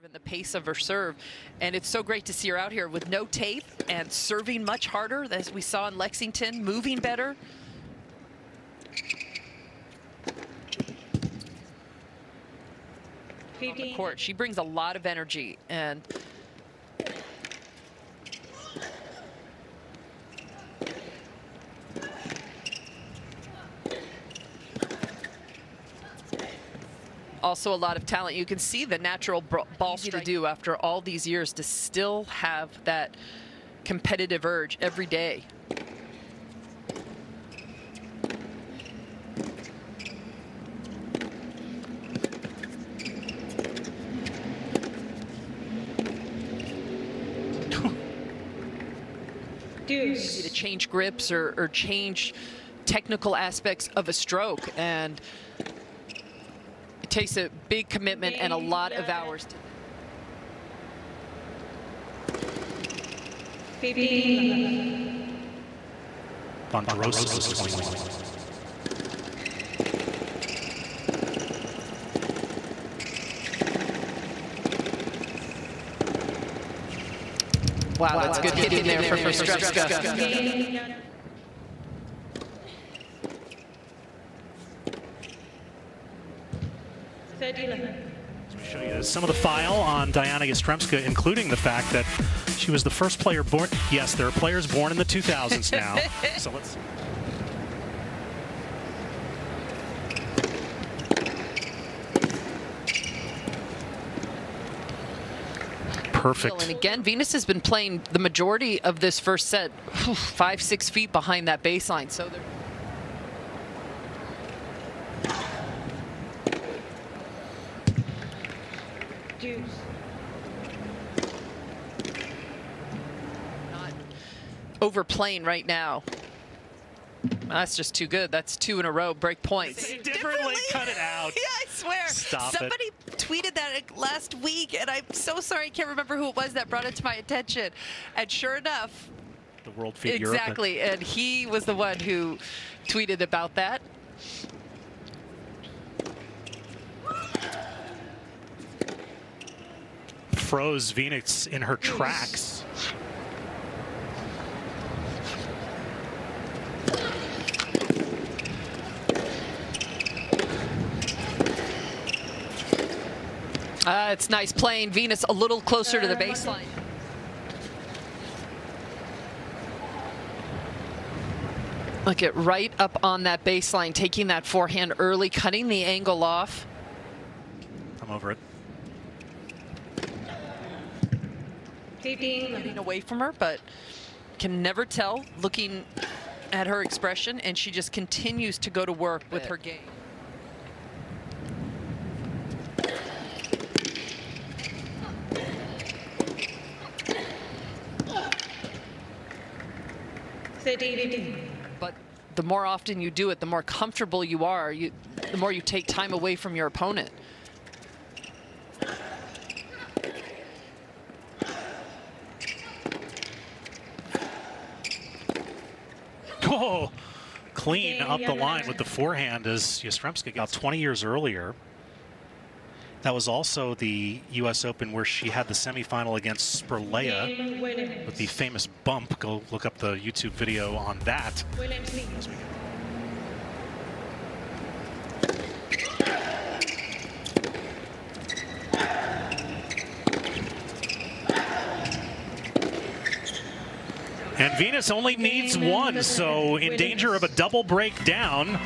and the pace of her serve. And it's so great to see her out here with no tape and serving much harder, as we saw in Lexington, moving better. On the court, she brings a lot of energy, and also a lot of talent. You can see the natural ball strike to do after all these years, to still have that competitive urge every day. Easy to change grips or change technical aspects of a stroke, and it takes a big commitment and a lot of hours to. 15. Ponderosa 21. Wow, that's good hitting there for Yastremska. Show you some of the file on Dayana Yastremska, including the fact that she was the first player born. Yes, there are players born in the 2000s now. So let's. Perfect. And again, Venus has been playing the majority of this first set 5-6 feet behind that baseline. So they're not overplaying right now. That's just too good. That's 2 in a row. Break points. Say differently. Cut it out. Yeah, I swear. Stop Somebody tweeted that last week, and I'm so sorry. I can't remember who it was that brought it to my attention. And sure enough, the World Feed exactly. Europe. And he was the one who tweeted about that. Froze Venus in her tracks. It's nice playing Venus a little closer to the baseline. Look at right up on that baseline, taking that forehand early, cutting the angle off. I'm over it. Getting away from her, but can never tell looking at her expression, and she just continues to go to work with her game. But the more often you do it, the more comfortable you are, the more you take time away from your opponent. Oh, clean up the line with the forehand as Yastremska got 20 years earlier. That was also the U.S. Open where she had the semifinal against Spurleya with the famous bump. Go look up the YouTube video on that. And Venus only needs one, so in danger of a double breakdown.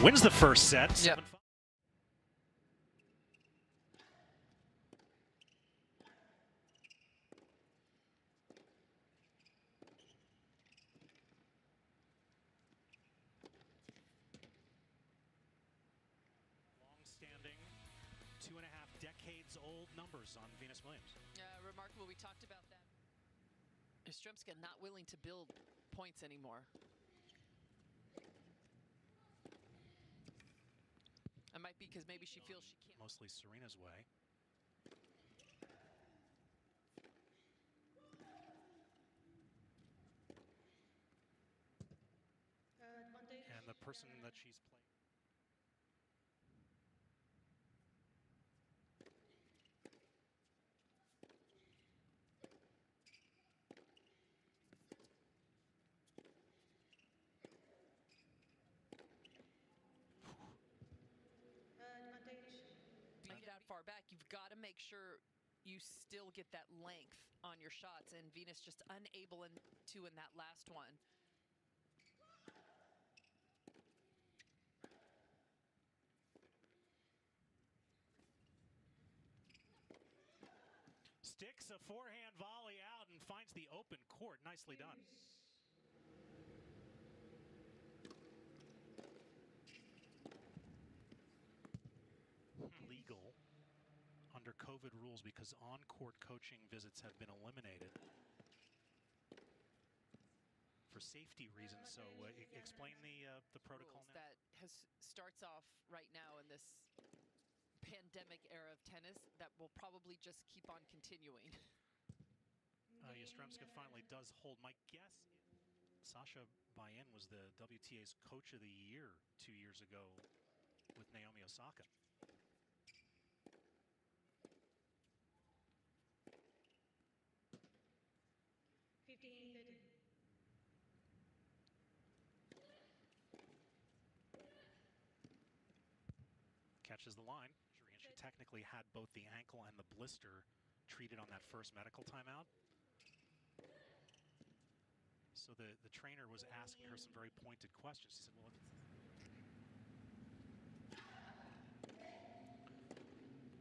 Wins the first set. Yep. Long-standing, 2.5 decades old numbers on Venus Williams. Remarkable. We talked about that. Yastremska not willing to build points anymore. It might be because maybe she feels she can't. Mostly Serena's way. And the person that she's playing. make sure you still get that length on your shots, and Venus just unable to in that last one. Sticks a forehand volley out and finds the open court. Nicely done. Legal under COVID rules because on-court coaching visits have been eliminated for safety reasons. So explain the protocol now. That starts off right now in this pandemic era of tennis that will probably just keep on continuing. Yastremska finally does hold. My guess, Sasha Bayen was the WTA's Coach of the Year 2 years ago with Naomi Osaka. Catches the line. And she technically had both the ankle and the blister treated on that first medical timeout. So the trainer was asking her some very pointed questions. She said, well,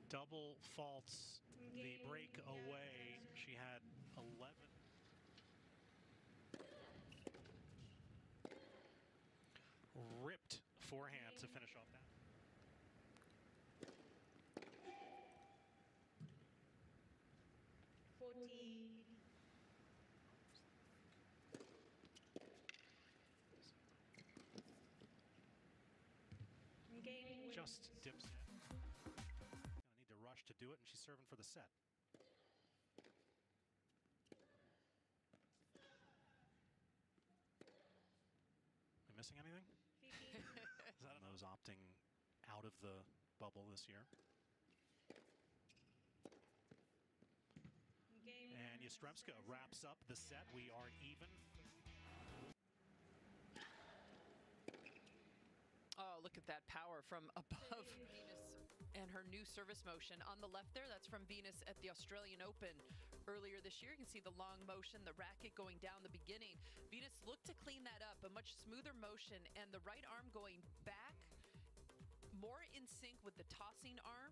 double faults the break away. She had 11. Ripped forehand to finish off that. Just dips it. Gonna need to rush to do it, and she's serving for the set. Am I missing anything? Is that those opting out of the bubble this year? And Yastremska wraps up the set. We are even. Oh, look at that power from above Venus and her new service motion. On the left there, that's from Venus at the Australian Open earlier this year. You can see the long motion, the racket going down the beginning. Venus looked to clean that up, a much smoother motion, and the right arm going back, more in sync with the tossing arm.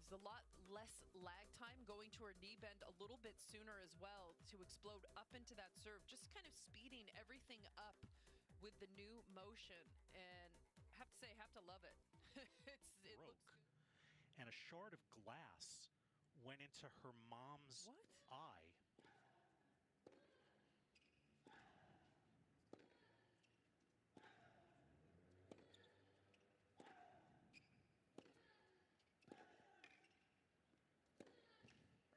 There's a lot less lag time, going to her knee bend a little bit sooner as well to explode up into that serve, just kind of speeding everything up with the new motion. And I have to say, I have to love it. It looks. And a shard of glass went into her mom's eye.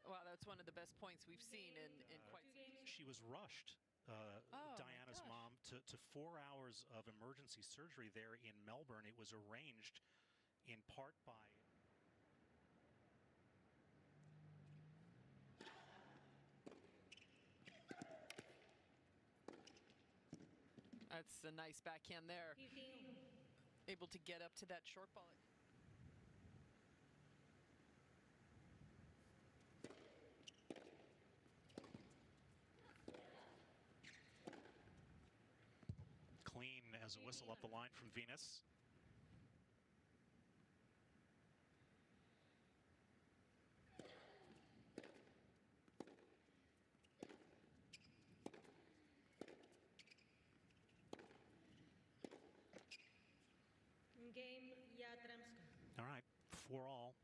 Wow, that's one of the best points we've seen in quite some time. She was rushed, Diana's mom, to 4 hours of emergency surgery there in Melbourne. It was arranged in part by... That's a nice backhand there. Able to get up to that short ball. Clean as a whistle up the line from Venus. Game Yastremska. All right, 4-all.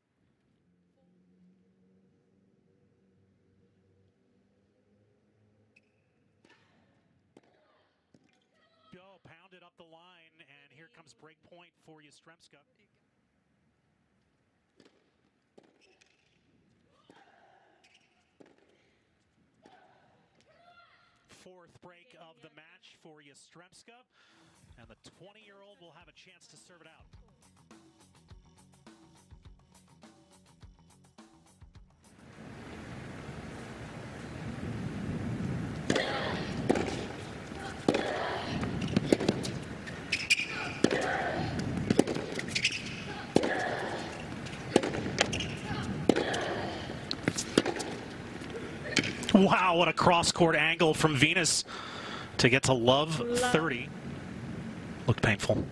Go, pounded up the line, and here comes break point for Yastremska. Fourth break of the match for Yastremska, and the 20-year-old will have a chance to serve it out. Wow, what a cross-court angle from Venus to get to love 30. Looked painful.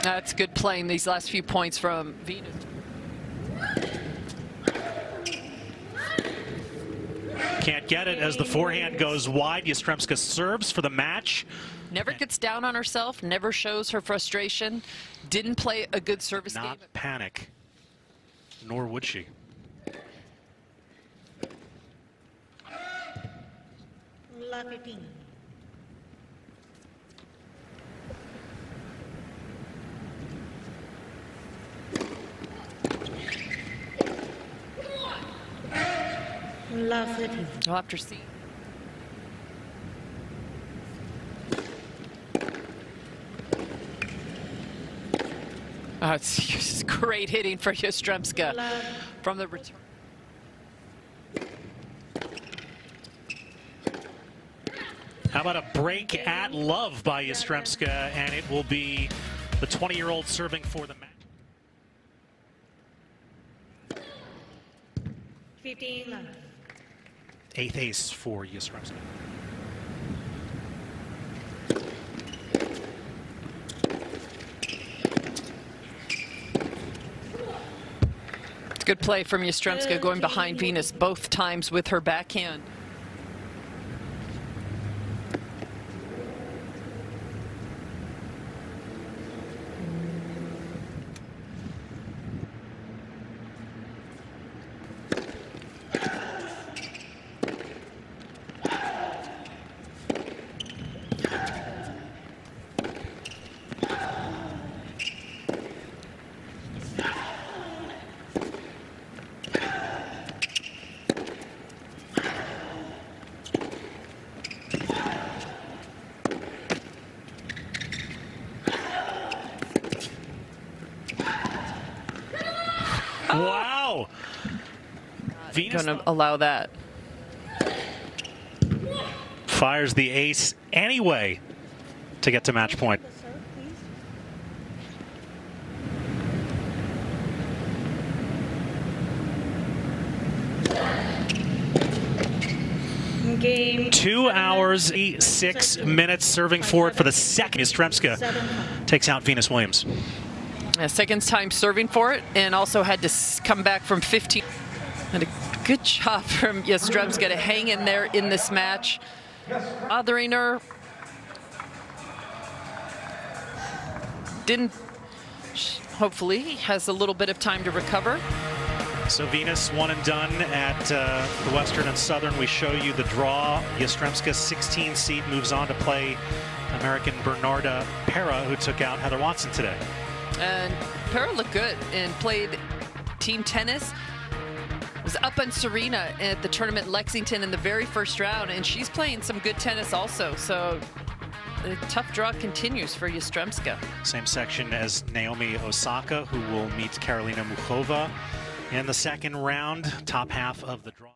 That's good playing these last few points from Venus. Can't get it as the forehand goes wide. Yastremska serves for the match. Never gets down on herself, never shows her frustration. Didn't play a good service game. Not panic, nor would she. We'll have to see. It's great hitting for Yastremska from the return. How about a break at love by Yastremska, and it will be the 20-year-old serving for the match. 15 love. 8th ace for Yastremska. It's good play from Yastremska going behind Venus both times with her backhand. Wow! Venus Going to allow that. Fires the ace anyway to get to match point. Game 2 hours, 6 minutes serving forward for the second. Yastremska takes out Venus Williams. Second time serving for it, and also had to come back from 15. And a good job from Yastremska to hang in there in this match. Bothering her. Hopefully has a little bit of time to recover. So Venus one and done at the Western and Southern. We show you the draw. Yastremska 16 seed moves on to play American Bernarda Pera, who took out Heather Watson today. And Pera looked good and played team tennis. Was up on Serena at the tournament in Lexington in the very first round, and she's playing some good tennis also. So the tough draw continues for Yastremska. Same section as Naomi Osaka, who will meet Karolina Muchova in the second round, top half of the draw.